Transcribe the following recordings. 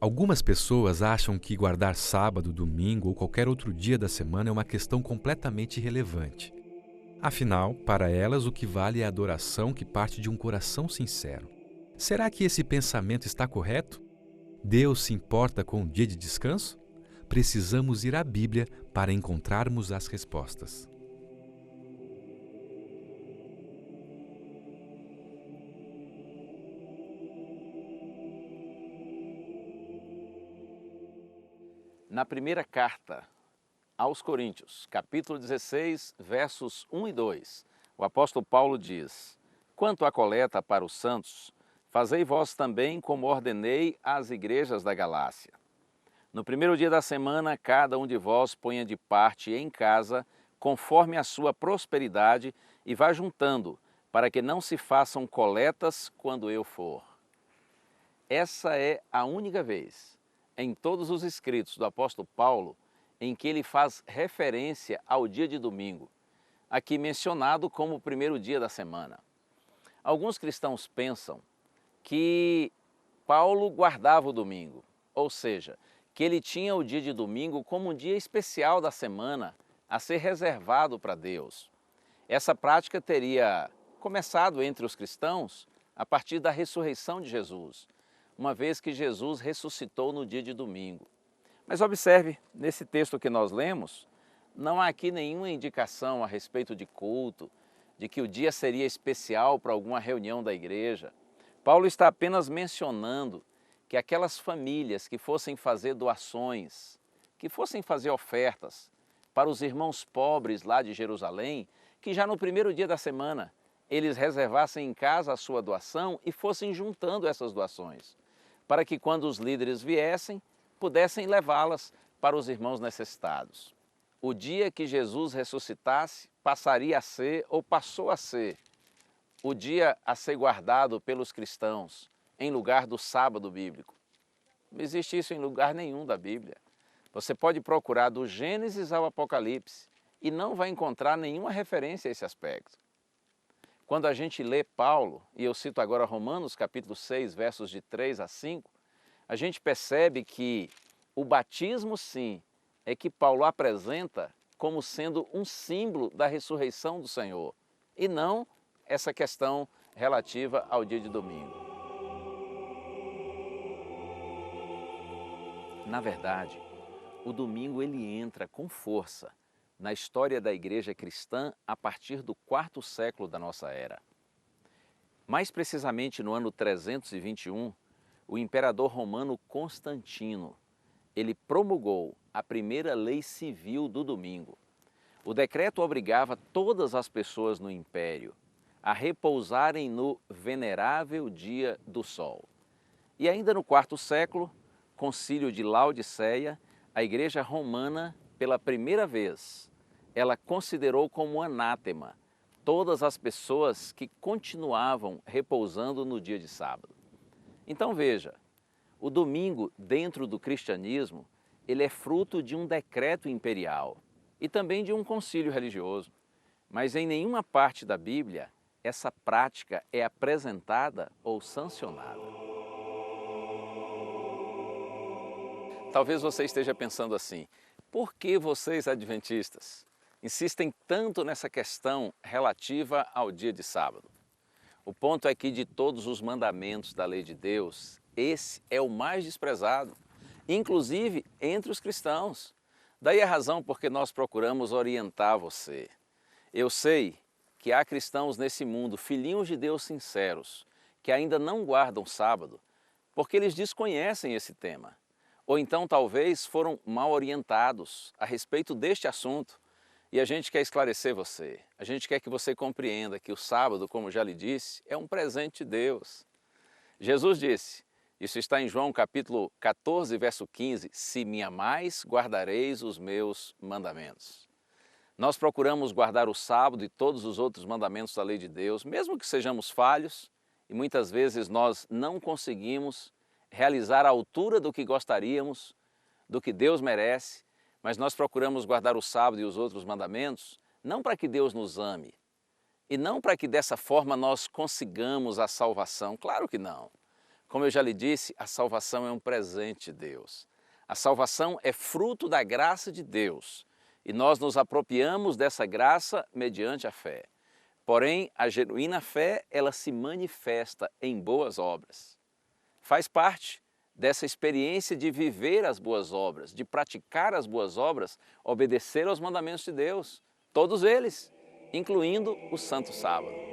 Algumas pessoas acham que guardar sábado, domingo ou qualquer outro dia da semana é uma questão completamente irrelevante. Afinal, para elas, o que vale é a adoração que parte de um coração sincero. Será que esse pensamento está correto? Deus se importa com o dia de descanso? Precisamos ir à Bíblia para encontrarmos as respostas. Na primeira carta aos Coríntios, capítulo 16, versos 1 e 2, o apóstolo Paulo diz: Quanto à coleta para os santos, fazei vós também como ordenei às igrejas da Galácia. No primeiro dia da semana, cada um de vós ponha de parte em casa, conforme a sua prosperidade, e vá juntando, para que não se façam coletas quando eu for. Essa é a única vez em todos os escritos do apóstolo Paulo em que ele faz referência ao dia de domingo, aqui mencionado como o primeiro dia da semana. Alguns cristãos pensam que Paulo guardava o domingo, ou seja, que ele tinha o dia de domingo como um dia especial da semana a ser reservado para Deus. Essa prática teria começado entre os cristãos a partir da ressurreição de Jesus, uma vez que Jesus ressuscitou no dia de domingo. Mas observe, nesse texto que nós lemos, não há aqui nenhuma indicação a respeito de culto, de que o dia seria especial para alguma reunião da igreja. Paulo está apenas mencionando que aquelas famílias que fossem fazer doações, que fossem fazer ofertas para os irmãos pobres lá de Jerusalém, que já no primeiro dia da semana eles reservassem em casa a sua doação e fossem juntando essas doações, para que quando os líderes viessem, pudessem levá-las para os irmãos necessitados. O dia que Jesus ressuscitasse passaria a ser, ou passou a ser, o dia a ser guardado pelos cristãos, em lugar do sábado bíblico. Não existe isso em lugar nenhum da Bíblia. Você pode procurar do Gênesis ao Apocalipse e não vai encontrar nenhuma referência a esse aspecto. Quando a gente lê Paulo, e eu cito agora Romanos capítulo 6, versos de 3 a 5, a gente percebe que o batismo, sim, é que Paulo apresenta como sendo um símbolo da ressurreição do Senhor, e não essa questão relativa ao dia de domingo. Na verdade, o domingo ele entra com força na história da igreja cristã a partir do quarto século da nossa era. Mais precisamente no ano 321, o imperador romano Constantino, ele promulgou a primeira lei civil do domingo. O decreto obrigava todas as pessoas no império a repousarem no venerável dia do sol. E ainda no quarto século, Concílio de Laodiceia, a igreja romana, pela primeira vez, ela considerou como anátema todas as pessoas que continuavam repousando no dia de sábado. Então veja, o domingo dentro do cristianismo, ele é fruto de um decreto imperial e também de um concílio religioso. Mas em nenhuma parte da Bíblia essa prática é apresentada ou sancionada. Talvez você esteja pensando assim: por que vocês adventistas insistem tanto nessa questão relativa ao dia de sábado? O ponto é que de todos os mandamentos da lei de Deus, esse é o mais desprezado, inclusive entre os cristãos. Daí a razão por que nós procuramos orientar você. Eu sei que há cristãos nesse mundo, filhinhos de Deus sinceros, que ainda não guardam sábado, porque eles desconhecem esse tema. Ou então talvez foram mal orientados a respeito deste assunto. E a gente quer esclarecer você, a gente quer que você compreenda que o sábado, como já lhe disse, é um presente de Deus. Jesus disse, isso está em João capítulo 14, verso 15, se me amais, guardareis os meus mandamentos. Nós procuramos guardar o sábado e todos os outros mandamentos da lei de Deus, mesmo que sejamos falhos, e muitas vezes nós não conseguimos realizar a altura do que gostaríamos, do que Deus merece, mas nós procuramos guardar o sábado e os outros mandamentos, não para que Deus nos ame, e não para que dessa forma nós consigamos a salvação, claro que não. Como eu já lhe disse, a salvação é um presente de Deus. A salvação é fruto da graça de Deus e nós nos apropriamos dessa graça mediante a fé. Porém, a genuína fé, ela se manifesta em boas obras. Faz parte dessa experiência de viver as boas obras, de praticar as boas obras, obedecer aos mandamentos de Deus, todos eles, incluindo o Santo Sábado.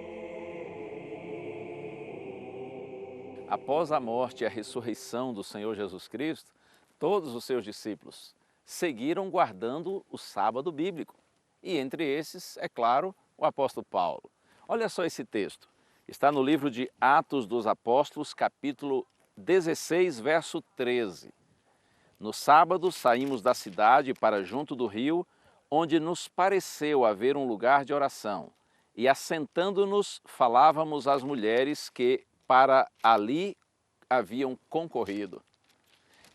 Após a morte e a ressurreição do Senhor Jesus Cristo, todos os seus discípulos seguiram guardando o sábado bíblico. E entre esses, é claro, o apóstolo Paulo. Olha só esse texto. Está no livro de Atos dos Apóstolos, capítulo 16, verso 13. No sábado saímos da cidade para junto do rio, onde nos pareceu haver um lugar de oração. E assentando-nos, falávamos às mulheres que para ali haviam concorrido.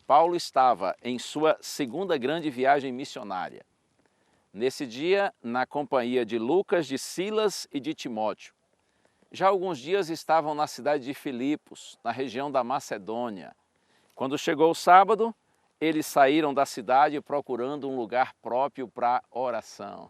Paulo estava em sua segunda grande viagem missionária. Nesse dia, na companhia de Lucas, de Silas e de Timóteo. Já alguns dias estavam na cidade de Filipos, na região da Macedônia. Quando chegou o sábado, eles saíram da cidade procurando um lugar próprio para oração.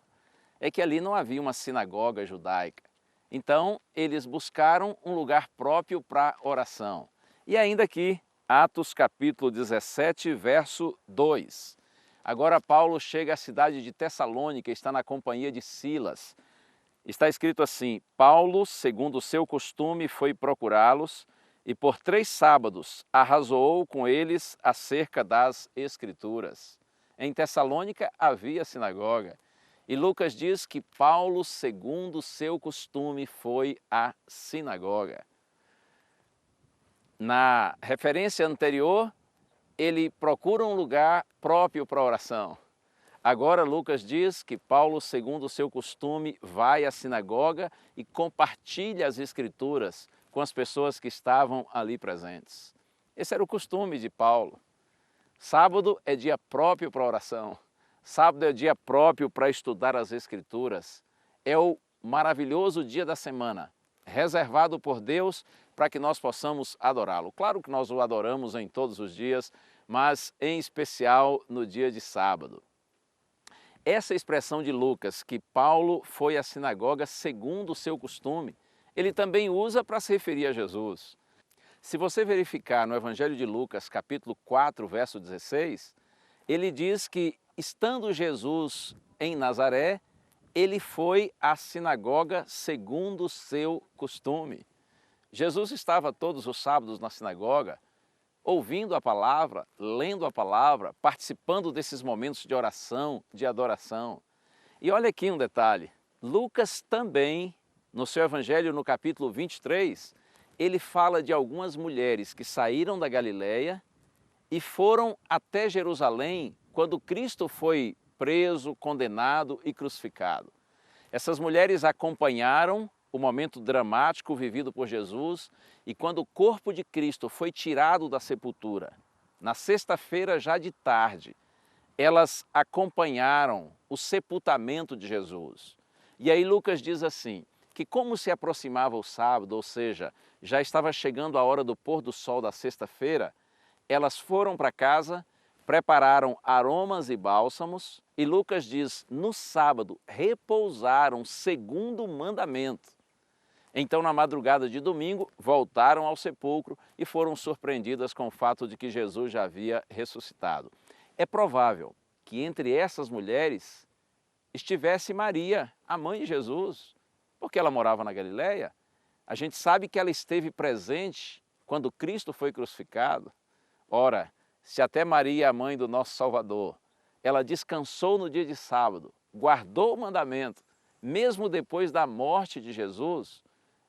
É que ali não havia uma sinagoga judaica. Então, eles buscaram um lugar próprio para oração. E ainda aqui, Atos capítulo 17, verso 2. Agora Paulo chega à cidade de Tessalônica e está na companhia de Silas. Está escrito assim: Paulo, segundo o seu costume, foi procurá-los e por 3 sábados arrazoou com eles acerca das Escrituras. Em Tessalônica havia sinagoga. E Lucas diz que Paulo, segundo o seu costume, foi à sinagoga. Na referência anterior, ele procura um lugar próprio para oração. Agora Lucas diz que Paulo, segundo o seu costume, vai à sinagoga e compartilha as Escrituras com as pessoas que estavam ali presentes. Esse era o costume de Paulo. Sábado é dia próprio para oração. Sábado é dia próprio para estudar as Escrituras. É o maravilhoso dia da semana, reservado por Deus para que nós possamos adorá-lo. Claro que nós o adoramos em todos os dias, mas em especial no dia de sábado. Essa expressão de Lucas, que Paulo foi à sinagoga segundo o seu costume, ele também usa para se referir a Jesus. Se você verificar no Evangelho de Lucas, capítulo 4, verso 16, ele diz que, estando Jesus em Nazaré, ele foi à sinagoga segundo o seu costume. Jesus estava todos os sábados na sinagoga, ouvindo a palavra, lendo a palavra, participando desses momentos de oração, de adoração. E olha aqui um detalhe, Lucas também, no seu Evangelho, no capítulo 23, ele fala de algumas mulheres que saíram da Galileia e foram até Jerusalém quando Cristo foi preso, condenado e crucificado. Essas mulheres acompanharam o momento dramático vivido por Jesus e quando o corpo de Cristo foi tirado da sepultura, na sexta-feira já de tarde, elas acompanharam o sepultamento de Jesus. E aí Lucas diz assim, que como se aproximava o sábado, ou seja, já estava chegando a hora do pôr do sol da sexta-feira, elas foram para casa, prepararam aromas e bálsamos, e Lucas diz, no sábado repousaram segundo o mandamento. Então, na madrugada de domingo, voltaram ao sepulcro e foram surpreendidas com o fato de que Jesus já havia ressuscitado. É provável que entre essas mulheres estivesse Maria, a mãe de Jesus, porque ela morava na Galileia. A gente sabe que ela esteve presente quando Cristo foi crucificado. Ora, se até Maria, a mãe do nosso Salvador, ela descansou no dia de sábado, guardou o mandamento, mesmo depois da morte de Jesus,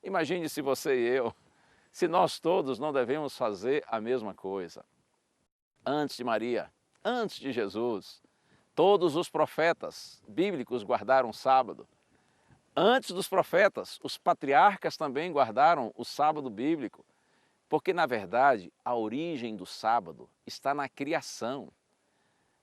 imagine se você e eu, se nós todos não devemos fazer a mesma coisa. Antes de Maria, antes de Jesus, todos os profetas bíblicos guardaram o sábado. Antes dos profetas, os patriarcas também guardaram o sábado bíblico. Porque, na verdade, a origem do sábado está na criação.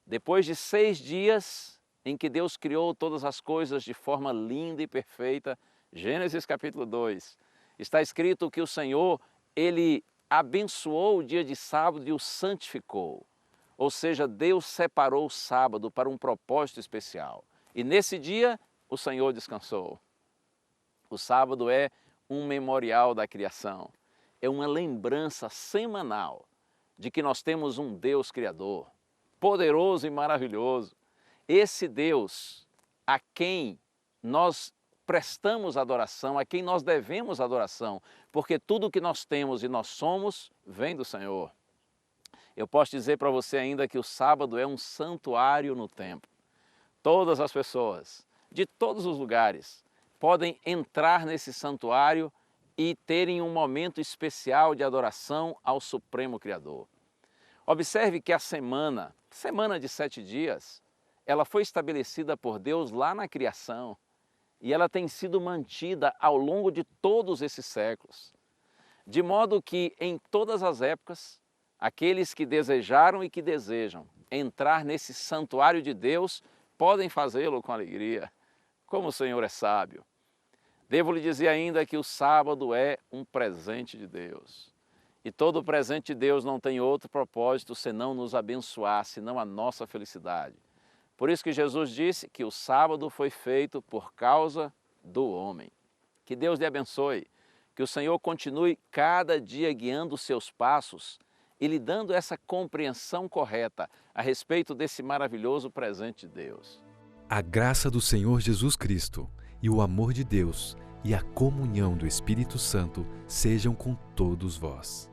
Depois de 6 dias em que Deus criou todas as coisas de forma linda e perfeita, Gênesis capítulo 2, está escrito que o Senhor, ele abençoou o dia de sábado e o santificou. Ou seja, Deus separou o sábado para um propósito especial. E nesse dia, o Senhor descansou. O sábado é um memorial da criação. É uma lembrança semanal de que nós temos um Deus Criador, poderoso e maravilhoso. Esse Deus a quem nós prestamos adoração, a quem nós devemos adoração, porque tudo que nós temos e nós somos vem do Senhor. Eu posso dizer para você ainda que o sábado é um santuário no templo. Todas as pessoas, de todos os lugares, podem entrar nesse santuário e terem um momento especial de adoração ao Supremo Criador. Observe que a semana de 7 dias, ela foi estabelecida por Deus lá na criação e ela tem sido mantida ao longo de todos esses séculos. De modo que em todas as épocas, aqueles que desejaram e que desejam entrar nesse santuário de Deus podem fazê-lo com alegria, como o Senhor é sábio. Devo lhe dizer ainda que o sábado é um presente de Deus. E todo presente de Deus não tem outro propósito senão nos abençoar, senão a nossa felicidade. Por isso que Jesus disse que o sábado foi feito por causa do homem. Que Deus lhe abençoe, que o Senhor continue cada dia guiando os seus passos e lhe dando essa compreensão correta a respeito desse maravilhoso presente de Deus. A graça do Senhor Jesus Cristo e o amor de Deus e a comunhão do Espírito Santo sejam com todos vós.